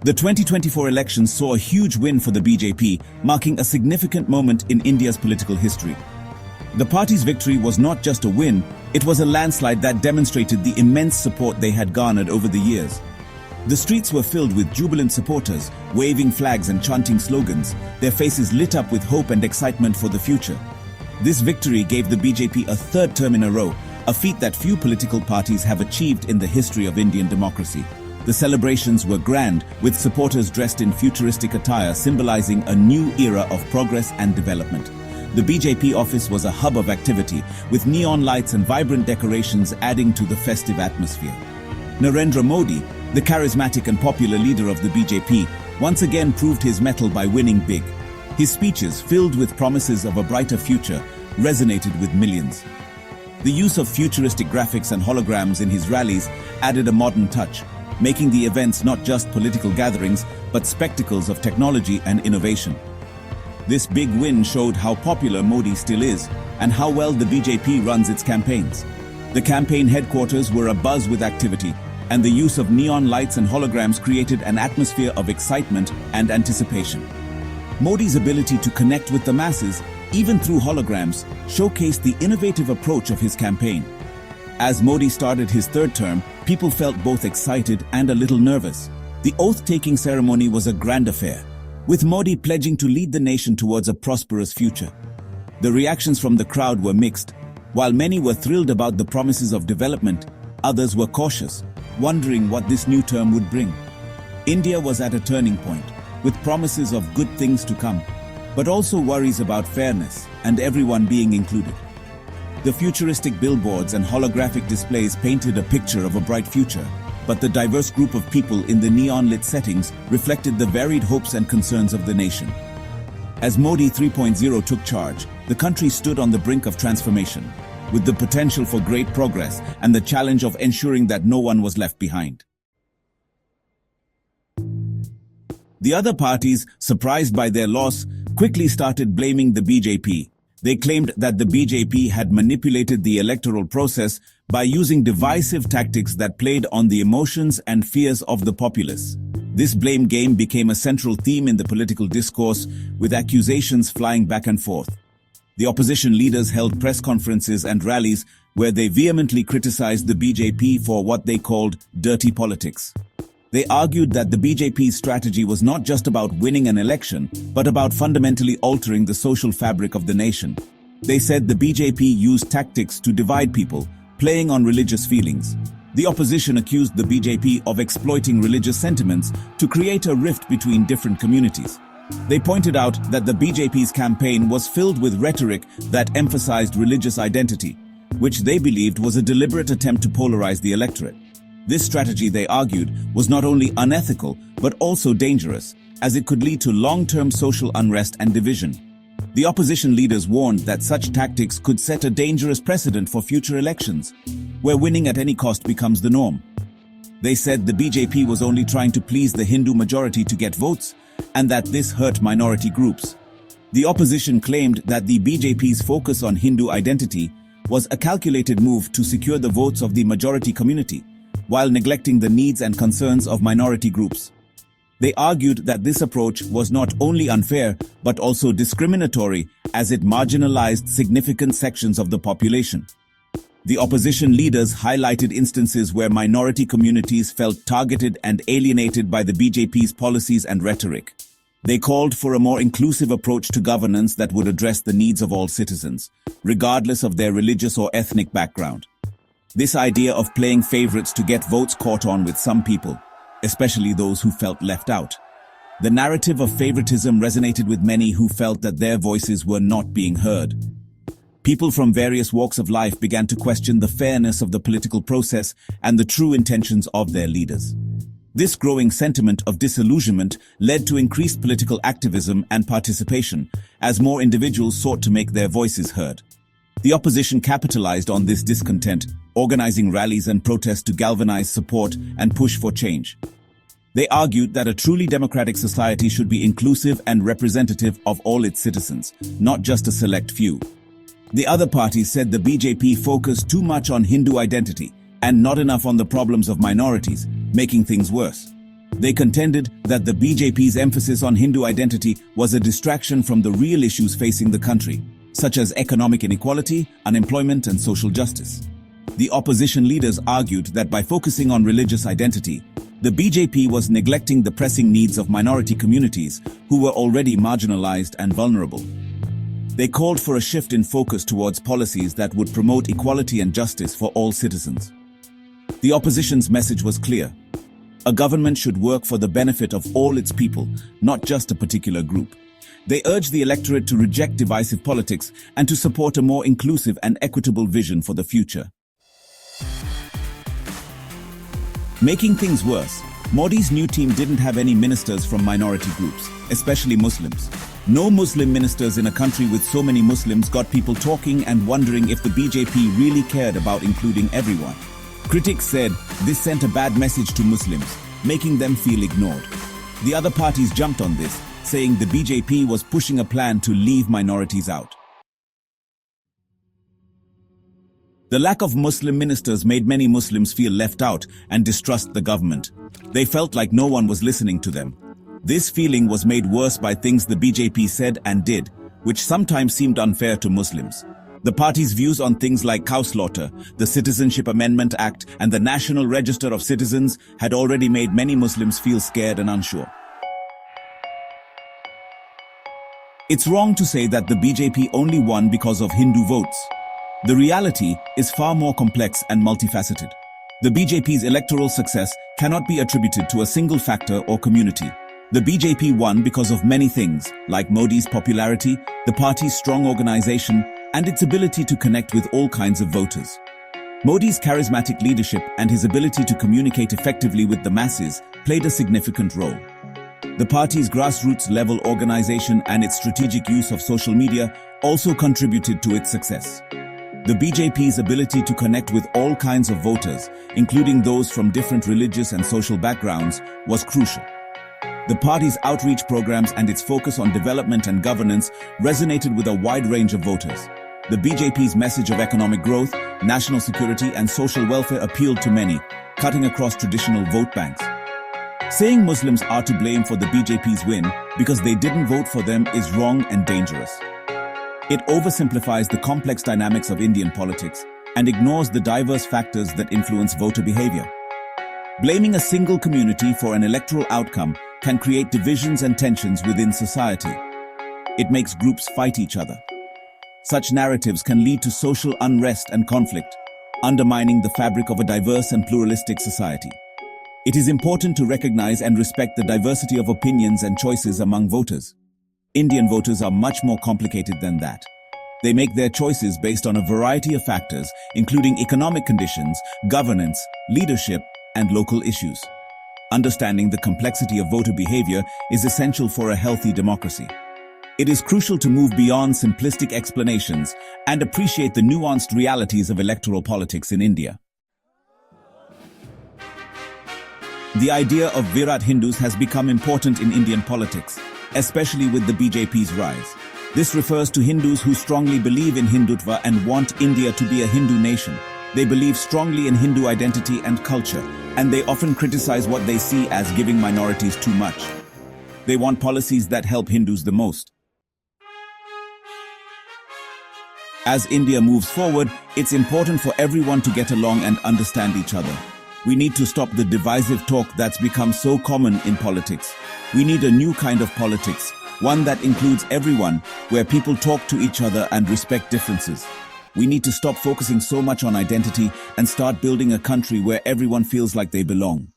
The 2024 elections saw a huge win for the BJP, marking a significant moment in India's political history. The party's victory was not just a win, it was a landslide that demonstrated the immense support they had garnered over the years. The streets were filled with jubilant supporters, waving flags and chanting slogans, their faces lit up with hope and excitement for the future. This victory gave the BJP a third term in a row, a feat that few political parties have achieved in the history of Indian democracy. The celebrations were grand, with supporters dressed in futuristic attire symbolizing a new era of progress and development. The BJP office was a hub of activity, with neon lights and vibrant decorations adding to the festive atmosphere. Narendra Modi, the charismatic and popular leader of the BJP, once again proved his mettle by winning big. His speeches, filled with promises of a brighter future, resonated with millions. The use of futuristic graphics and holograms in his rallies added a modern touch, making the events not just political gatherings, but spectacles of technology and innovation. This big win showed how popular Modi still is, and how well the BJP runs its campaigns. The campaign headquarters were abuzz with activity, and the use of neon lights and holograms created an atmosphere of excitement and anticipation. Modi's ability to connect with the masses, even through holograms, showcased the innovative approach of his campaign. As Modi started his third term, people felt both excited and a little nervous. The oath-taking ceremony was a grand affair, with Modi pledging to lead the nation towards a prosperous future. The reactions from the crowd were mixed. While many were thrilled about the promises of development, others were cautious, wondering what this new term would bring. India was at a turning point, with promises of good things to come, but also worries about fairness and everyone being included. The futuristic billboards and holographic displays painted a picture of a bright future, but the diverse group of people in the neon-lit settings reflected the varied hopes and concerns of the nation. As Modi 3.0 took charge, the country stood on the brink of transformation, with the potential for great progress and the challenge of ensuring that no one was left behind. The other parties, surprised by their loss, quickly started blaming the BJP. They claimed that the BJP had manipulated the electoral process by using divisive tactics that played on the emotions and fears of the populace. This blame game became a central theme in the political discourse, with accusations flying back and forth. The opposition leaders held press conferences and rallies where they vehemently criticized the BJP for what they called dirty politics. They argued that the BJP's strategy was not just about winning an election, but about fundamentally altering the social fabric of the nation. They said the BJP used tactics to divide people, playing on religious feelings. The opposition accused the BJP of exploiting religious sentiments to create a rift between different communities. They pointed out that the BJP's campaign was filled with rhetoric that emphasized religious identity, which they believed was a deliberate attempt to polarize the electorate. This strategy, they argued, was not only unethical, but also dangerous, as it could lead to long-term social unrest and division. The opposition leaders warned that such tactics could set a dangerous precedent for future elections, where winning at any cost becomes the norm. They said the BJP was only trying to please the Hindu majority to get votes, and that this hurt minority groups. The opposition claimed that the BJP's focus on Hindu identity was a calculated move to secure the votes of the majority community, while neglecting the needs and concerns of minority groups. They argued that this approach was not only unfair, but also discriminatory, as it marginalized significant sections of the population. The opposition leaders highlighted instances where minority communities felt targeted and alienated by the BJP's policies and rhetoric. They called for a more inclusive approach to governance that would address the needs of all citizens, regardless of their religious or ethnic background. This idea of playing favorites to get votes caught on with some people, especially those who felt left out. The narrative of favoritism resonated with many who felt that their voices were not being heard. People from various walks of life began to question the fairness of the political process and the true intentions of their leaders. This growing sentiment of disillusionment led to increased political activism and participation, as more individuals sought to make their voices heard. The opposition capitalized on this discontent, organizing rallies and protests to galvanize support and push for change. They argued that a truly democratic society should be inclusive and representative of all its citizens, not just a select few. The other parties said the BJP focused too much on Hindu identity and not enough on the problems of minorities, making things worse. They contended that the BJP's emphasis on Hindu identity was a distraction from the real issues facing the country, such as economic inequality, unemployment, and social justice. The opposition leaders argued that by focusing on religious identity, the BJP was neglecting the pressing needs of minority communities who were already marginalized and vulnerable. They called for a shift in focus towards policies that would promote equality and justice for all citizens. The opposition's message was clear. A government should work for the benefit of all its people, not just a particular group. They urged the electorate to reject divisive politics and to support a more inclusive and equitable vision for the future. Making things worse, Modi's new team didn't have any ministers from minority groups, especially Muslims. No Muslim ministers in a country with so many Muslims got people talking and wondering if the BJP really cared about including everyone. Critics said this sent a bad message to Muslims, making them feel ignored. The other parties jumped on this, saying the BJP was pushing a plan to leave minorities out. The lack of Muslim ministers made many Muslims feel left out and distrust the government. They felt like no one was listening to them. This feeling was made worse by things the BJP said and did, which sometimes seemed unfair to Muslims. The party's views on things like cow slaughter, the Citizenship Amendment Act, and the National Register of Citizens had already made many Muslims feel scared and unsure. It's wrong to say that the BJP only won because of Hindu votes. The reality is far more complex and multifaceted. The BJP's electoral success cannot be attributed to a single factor or community. The BJP won because of many things, like Modi's popularity, the party's strong organization, and its ability to connect with all kinds of voters. Modi's charismatic leadership and his ability to communicate effectively with the masses played a significant role. The party's grassroots-level organization and its strategic use of social media also contributed to its success. The BJP's ability to connect with all kinds of voters, including those from different religious and social backgrounds, was crucial. The party's outreach programs and its focus on development and governance resonated with a wide range of voters. The BJP's message of economic growth, national security, and social welfare appealed to many, cutting across traditional vote banks. Saying Muslims are to blame for the BJP's win because they didn't vote for them is wrong and dangerous. It oversimplifies the complex dynamics of Indian politics and ignores the diverse factors that influence voter behavior. Blaming a single community for an electoral outcome can create divisions and tensions within society. It makes groups fight each other. Such narratives can lead to social unrest and conflict, undermining the fabric of a diverse and pluralistic society. It is important to recognize and respect the diversity of opinions and choices among voters. Indian voters are much more complicated than that. They make their choices based on a variety of factors, including economic conditions, governance, leadership, and local issues. Understanding the complexity of voter behavior is essential for a healthy democracy. It is crucial to move beyond simplistic explanations and appreciate the nuanced realities of electoral politics in India. The idea of Virat Hindus has become important in Indian politics, especially with the BJP's rise. This refers to Hindus who strongly believe in Hindutva and want India to be a Hindu nation. They believe strongly in Hindu identity and culture, and they often criticize what they see as giving minorities too much. They want policies that help Hindus the most. As India moves forward, it's important for everyone to get along and understand each other. We need to stop the divisive talk that's become so common in politics. We need a new kind of politics, one that includes everyone, where people talk to each other and respect differences. We need to stop focusing so much on identity and start building a country where everyone feels like they belong.